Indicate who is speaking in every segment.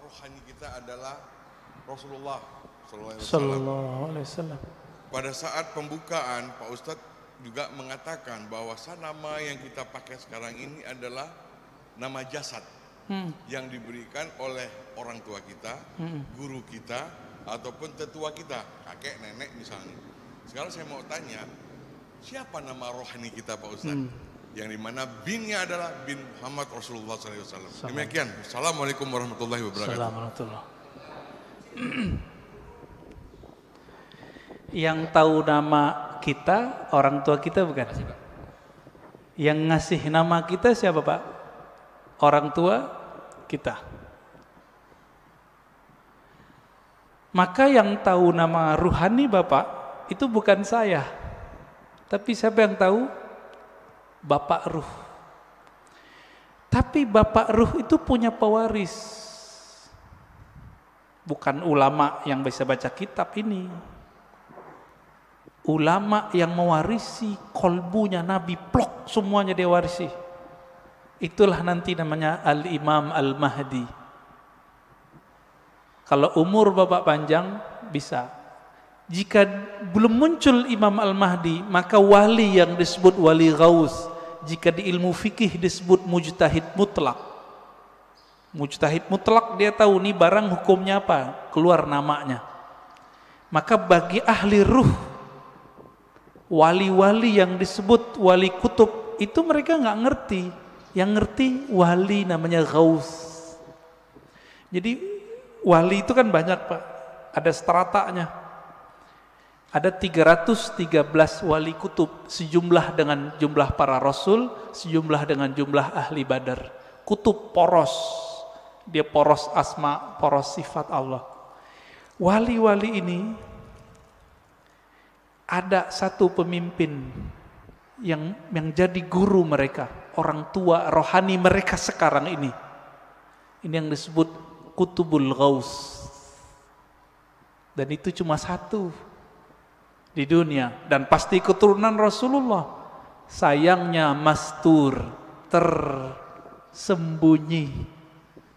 Speaker 1: rohani kita adalah Rasulullah
Speaker 2: Sallallahu Alaihi Wasallam.
Speaker 1: Pada saat pembukaan, Pak Ustadz juga mengatakan bahwa nama yang kita pakai sekarang ini adalah nama jasad yang diberikan oleh orang tua kita, guru kita, ataupun tetua kita, kakek, nenek misalnya. Sekarang saya mau tanya, siapa nama rohani kita Pak Ustadz? Yang dimana binnya adalah bin Muhammad Rasulullah SAW. Demikian. Assalamualaikum warahmatullahi wabarakatuh.
Speaker 2: Assalamualaikum. Yang tahu nama kita, orang tua kita bukan? Yang ngasih nama kita siapa Pak? Orang tua kita. Maka yang tahu nama ruhani Bapak itu bukan saya. Tapi siapa yang tahu? Bapak Ruh. Tapi Bapak Ruh itu punya pewaris. Bukan ulama yang bisa baca kitab ini. Ulama yang mewarisi kolbunya Nabi, plok semuanya dia warisi. Itulah nanti namanya Al-Imam Al-Mahdi. Kalau umur Bapak panjang bisa. Jika belum muncul Imam Al-Mahdi, maka wali yang disebut wali ghaus, jika di ilmu fikih disebut mujtahid mutlak. Mujtahid mutlak dia tahu nih barang hukumnya apa, keluar namanya. Maka bagi ahli ruh, wali-wali yang disebut wali kutub itu mereka nggak ngerti. Yang ngerti wali namanya ghaus. Jadi wali itu kan banyak Pak, ada stratanya. Ada 313 wali kutub, sejumlah dengan jumlah para rasul, sejumlah dengan jumlah ahli badar. Kutub poros, dia poros asma, poros sifat Allah. Wali-wali ini ada satu pemimpin yang jadi guru mereka, orang tua rohani mereka sekarang ini. Ini yang disebut Kutubul Ghaus. Dan itu cuma satu di dunia dan pasti keturunan Rasulullah. Sayangnya mastur, tersembunyi,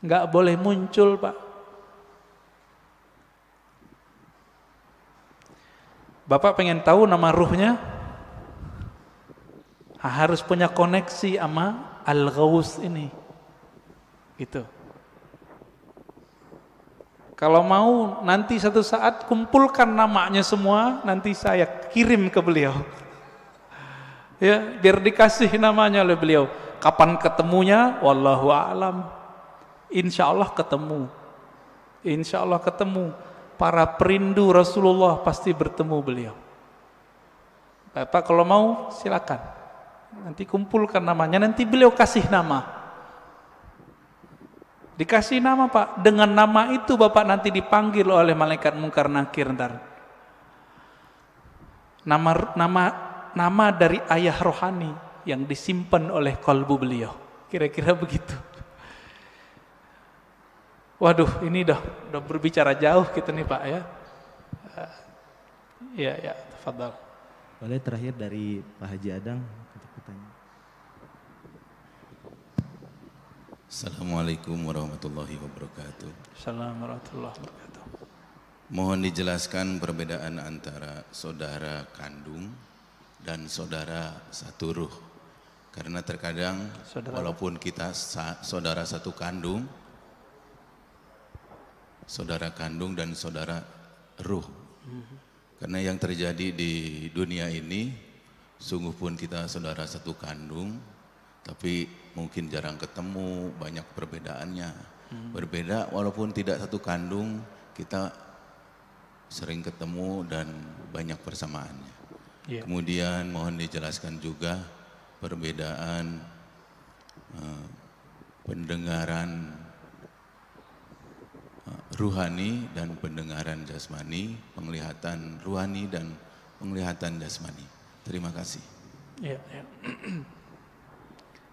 Speaker 2: nggak boleh muncul Pak. Bapak pengen tahu nama ruhnya? Harus punya koneksi sama Al-Ghaus ini. Gitu. Kalau mau nanti satu saat kumpulkan namanya semua, nanti saya kirim ke beliau. Ya, biar dikasih namanya oleh beliau. Kapan ketemunya? Wallahu a'lam. Insya Allah ketemu. Insya Allah ketemu. Para perindu Rasulullah pasti bertemu beliau. Bapak kalau mau silakan. Nanti kumpulkan namanya, nanti beliau kasih nama. Dikasih nama Pak, dengan nama itu Bapak nanti dipanggil oleh malaikat Munkar Nakir ntar. Nama dari ayah rohani yang disimpan oleh kalbu beliau. Kira-kira begitu. Waduh, ini udah berbicara jauh kita nih Pak ya. Ya, tafadhal.
Speaker 3: Boleh terakhir dari Pak Haji Adang untuk bertanya.
Speaker 4: Assalamualaikum warahmatullahi wabarakatuh.
Speaker 2: Assalamualaikum warahmatullahi wabarakatuh.
Speaker 4: Mohon dijelaskan perbedaan antara saudara kandung dan saudara satu ruh. Karena terkadang walaupun kita saudara satu kandung, saudara kandung dan saudara ruh. Karena yang terjadi di dunia ini, sungguh pun kita saudara satu kandung, tapi mungkin jarang ketemu, banyak perbedaannya. Berbeda walaupun tidak satu kandung, kita sering ketemu dan banyak persamaannya.
Speaker 2: Yeah.
Speaker 4: Kemudian mohon dijelaskan juga perbedaan pendengaran ruhani dan pendengaran jasmani, penglihatan ruhani dan penglihatan jasmani. Terima kasih.
Speaker 2: Ya.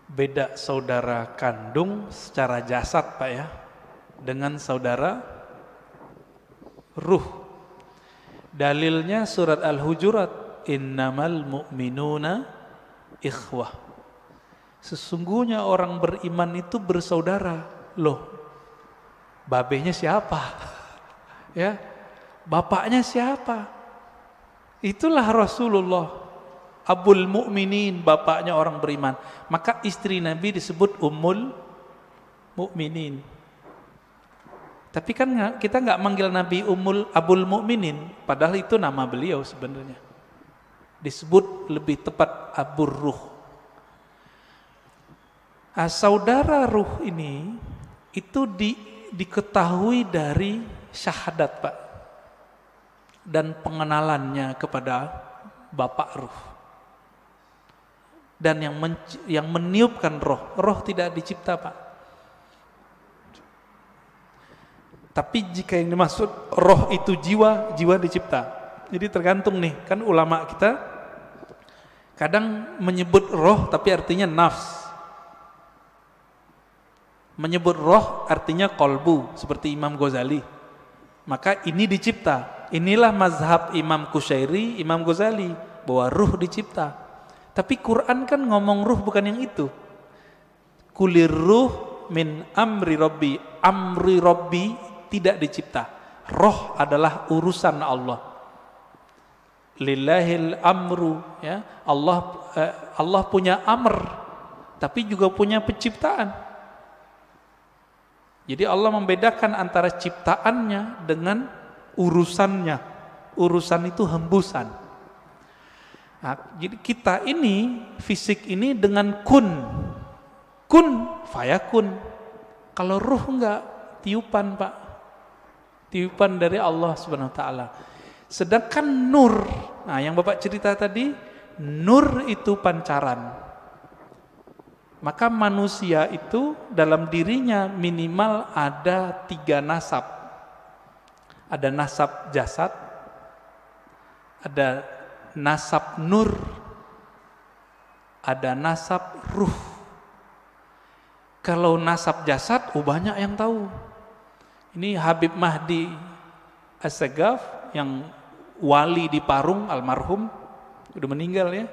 Speaker 2: Beda saudara kandung secara jasad Pak ya, dengan saudara ruh. Dalilnya surat Al-Hujurat, innamal mu'minuna ikhwah. Sesungguhnya orang beriman itu bersaudara. Loh, babenya siapa? Ya, bapaknya siapa? Itulah Rasulullah, Abul Mukminin, bapaknya orang beriman. Maka istri Nabi disebut Ummul Mukminin. Tapi kan kita nggak manggil Nabi Abul Mukminin, padahal itu nama beliau sebenarnya. Disebut lebih tepat Abur Ruh. Saudara ruh ini itu diketahui dari syahadat, Pak, dan pengenalannya kepada Bapak Ruh. Dan yang meniupkan roh tidak dicipta, Pak. Tapi jika yang dimaksud roh itu jiwa dicipta. Jadi tergantung nih, kan ulama kita kadang menyebut roh tapi artinya nafs. Menyebut roh artinya kolbu, seperti Imam Ghazali. Maka ini dicipta. Inilah mazhab Imam Qushairi, Imam Ghazali, bahwa ruh dicipta. Tapi Quran kan ngomong ruh bukan yang itu. Kulir ruh min amri rabbi. Amri rabbi tidak dicipta. Roh adalah urusan Allah. Lillahil amru, ya. Allah punya amr, tapi juga punya penciptaan. Jadi Allah membedakan antara ciptaannya dengan urusannya. Urusan itu hembusan. Nah, jadi kita ini, fisik ini dengan kun fayakun. Kalau ruh enggak, tiupan, Pak. Tiupan dari Allah Subhanahu wa taala. Sedangkan nur, nah yang Bapak cerita tadi, nur itu pancaran. Maka manusia itu dalam dirinya minimal ada 3 nasab. Ada nasab jasad, ada nasab nur, ada nasab ruh. Kalau nasab jasad, banyak yang tahu. Ini Habib Mahdi As-Sagaf yang wali di Parung, almarhum, udah meninggal ya,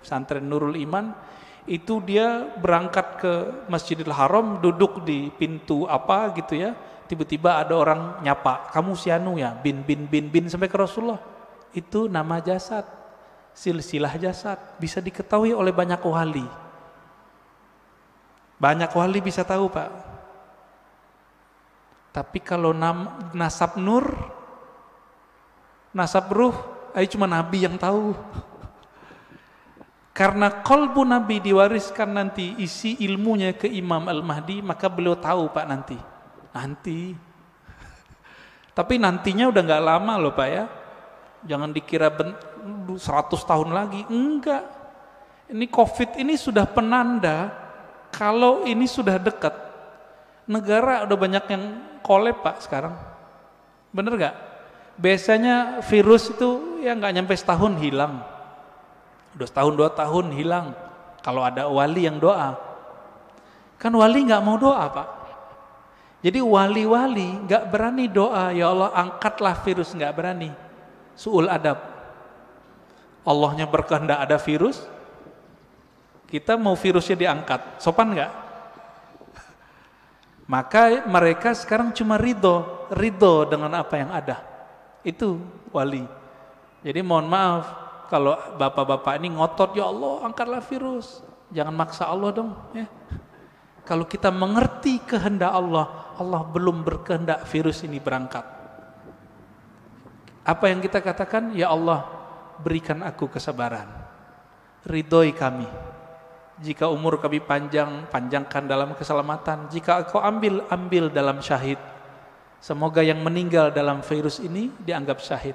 Speaker 2: pesantren Nurul Iman. Itu dia berangkat ke Masjidil Haram, duduk di pintu apa gitu ya, tiba-tiba ada orang nyapa, kamu si anu ya, bin sampai ke Rasulullah. Itu nama jasad, silsilah jasad, bisa diketahui oleh banyak wali. Banyak wali bisa tahu, Pak. Tapi kalau nasab nur, nasab ruh, cuma Nabi yang tahu. Karena kolbu Nabi diwariskan nanti isi ilmunya ke Imam Al-Mahdi, maka beliau tahu, Pak, nanti. Tapi nantinya udah nggak lama loh, Pak ya. Jangan dikira 100 tahun lagi, enggak. Ini COVID ini sudah penanda kalau ini sudah dekat. Negara udah banyak yang kolab, Pak, sekarang. Bener nggak? Biasanya virus itu ya nggak nyampe setahun hilang. Udah setahun 2 tahun hilang. Kalau ada wali yang doa, kan wali nggak mau doa, Pak. Jadi wali-wali nggak berani doa, ya Allah angkatlah virus, nggak berani. Su'ul adab. Allahnya berkehendak ada virus, kita mau virusnya diangkat, sopan nggak? Maka mereka sekarang cuma ridho dengan apa yang ada. Itu wali. Jadi mohon maaf, kalau bapak-bapak ini ngotot, ya Allah angkatlah virus, jangan maksa Allah dong ya. Kalau kita mengerti kehendak Allah, Allah belum berkehendak virus ini berangkat. Apa yang kita katakan? Ya Allah, berikan aku kesabaran, ridhoi kami. Jika umur kami panjangkan dalam keselamatan. Jika Engkau ambil dalam syahid. Semoga yang meninggal dalam virus ini dianggap syahid.